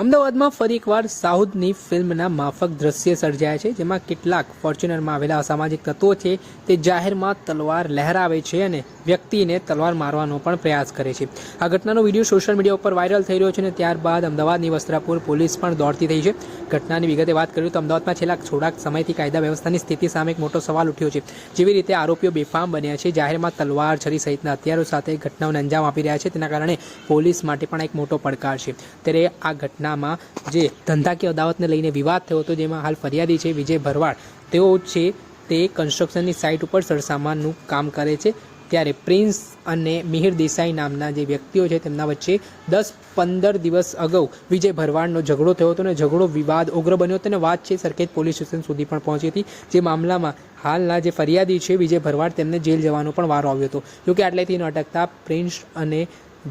અમદાવાદમાં ફરી એકવાર સાઉથની ફિલ્મના માફક દ્રશ્ય સર્જાયા છે, જેમાં કેટલાક ફોર્ચ્યુનરમાં આવેલા અસામાજિક તત્વો છે તે જાહેરમાં તલવાર લહેરાવે છે અને વ્યક્તિને તલવાર મારવાનો પણ પ્રયાસ કરે છે. આ ઘટનાનો વિડીયો સોશિયલ મીડિયા ઉપર વાયરલ થઈ રહ્યો છે અને ત્યારબાદ અમદાવાદની વસ્ત્રાપુર પોલીસ પણ દોડતી થઈ છે. ઘટનાની વિગતે વાત કરીએ તો અમદાવાદમાં છેલ્લા થોડાક સમયથી કાયદા વ્યવસ્થાની સ્થિતિ સામે એક મોટો સવાલ ઉઠ્યો છે. જેવી રીતે આરોપીઓ બેફામ બન્યા છે, જાહેરમાં તલવાર, છરી સહિતના હથિયારો સાથે ઘટનાઓને અંજામ આપી રહ્યા છે, તેના કારણે પોલીસ માટે પણ એક મોટો પડકાર છે. ત્યારે આ ઘટનામાં જે ધંધાકીય અદાવતને લઈને વિવાદ થયો હતો, જેમાં હાલ ફરિયાદી છે વિજય ભરવાડ, તેઓ છે તે કન્સ્ટ્રક્શનની સાઇટ ઉપર સરસામાનનું કામ કરે છે. ત્યારે પ્રિન્સ અને મિહિર દેસાઈ નામના જે વ્યક્તિઓ છે તેમના વચ્ચે 10-15 દિવસ અગાઉ વિજય ભરવાડનો ઝઘડો થયો હતો અને ઝઘડો વિવાદ ઉગ્ર બન્યો હતો અને વાત છે સરખેજ પોલીસ સ્ટેશન સુધી પણ પહોંચી હતી. જે મામલામાં હાલના જે ફરિયાદી છે વિજય ભરવાડ, તેમને જેલ જવાનો પણ વારો આવ્યો હતો. જોકે આટલેથી ન અટકતા પ્રિન્સ અને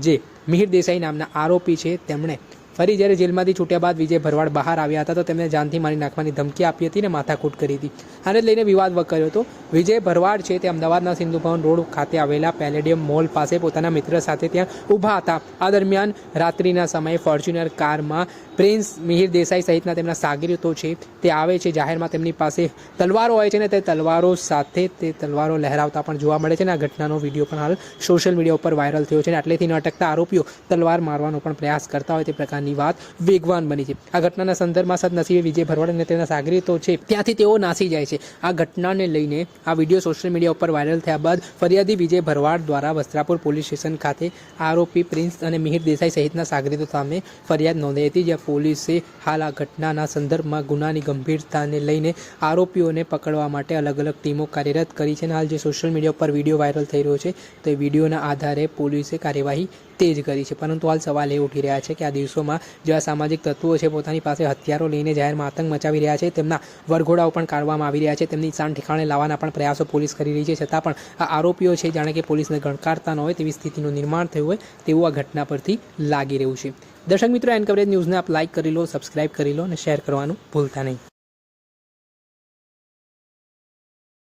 જે મિહિર દેસાઈ નામના આરોપી છે તેમણે ફરી જ્યારે જેલમાંથી છૂટ્યા બાદ વિજય ભરવાડ બહાર આવ્યા હતા તો તેમને જાનથી મારી નાખવાની ધમકી આપી હતી અને માથાકૂટ કરી હતી. આને લઈને વિવાદ વકર્યો હતો. વિજય ભરવાડ છે તે અમદાવાદના સિંધુ ભવન રોડ ખાતે આવેલા પેલેડિયમ મોલ પાસે પોતાના મિત્ર સાથે ત્યાં ઊભા હતા. આ દરમિયાન રાત્રિના સમયે ફોર્ચ્યુનર કારમાં પ્રિન્સ, મિહિર દેસાઈ સહિતના તેમના સાગરીતો છે તે આવે છે. જાહેરમાં તેમની પાસે તલવારો હોય છે ને તે તલવારો સાથે તે તલવારો લહેરાવતા પણ જોવા મળે છે અને આ ઘટનાનો વિડીયો પણ હાલ સોશિયલ મીડિયા ઉપર વાયરલ થયો છે અને આટલેથી ન અટકતા આરોપીઓ તલવાર મારવાનો પણ પ્રયાસ કરતા હોય તે પ્રકારની વાત વેગવાન બની છે. આ ઘટનાના સંદર્ભમાં સદનસીબે વિજય ભરવાડ અને તેના સાગરીતો છે ત્યાંથી તેઓ નાસી જાય છે. આ ઘટનાને લઈને આ વિડીયો સોશિયલ મીડિયા ઉપર વાયરલ થયા બાદ ફરિયાદી વિજય ભરવાડ દ્વારા વસ્ત્રાપુર પોલીસ સ્ટેશન ખાતે આરોપી પ્રિન્સ અને મિહિર દેસાઈ સહિતના સાગરીતો સામે ફરિયાદ નોંધાઈ હતી. જ્યાં પોલીસે હાલ આ ઘટનાના સંદર્ભમાં ગુનાની ગંભીરતાને લઈને આરોપીઓને પકડવા માટે અલગ અલગ ટીમો કાર્યરત કરી છે અને હાલ જે સોશિયલ મીડિયા પર વિડીયો વાયરલ થઈ રહ્યો છે તે વિડીયોના આધારે પોલીસે કાર્યવાહી તેજ કરી છે. પરંતુ હાલ સવાલ એ ઉઠી રહ્યા છે કે આ દિવસોમાં જે સામાજિક તત્વો છે પોતાની પાસે હથિયારો લઈને જાહેરમાં આતંક મચાવી રહ્યા છે, તેમના વરઘોડાઓ પણ કાઢવામાં આવી રહ્યા છે, તેમની શાન ઠેકાણે લાવવાના પણ પ્રયાસો પોલીસ કરી રહી છે. છતાં પણ આ આરોપીઓ છે જાણે કે પોલીસને ગણકારતા ન હોય તેવી સ્થિતિનું નિર્માણ થયું હોય તેવું આ ઘટના પરથી લાગી રહ્યું છે. દર્શક મિત્રો, એન કવરેજ ન્યૂઝને આપ લાઇક કરી લો, સબસ્ક્રાઇબ કરી લો અને શેર કરવાનું ભૂલતા નહીં.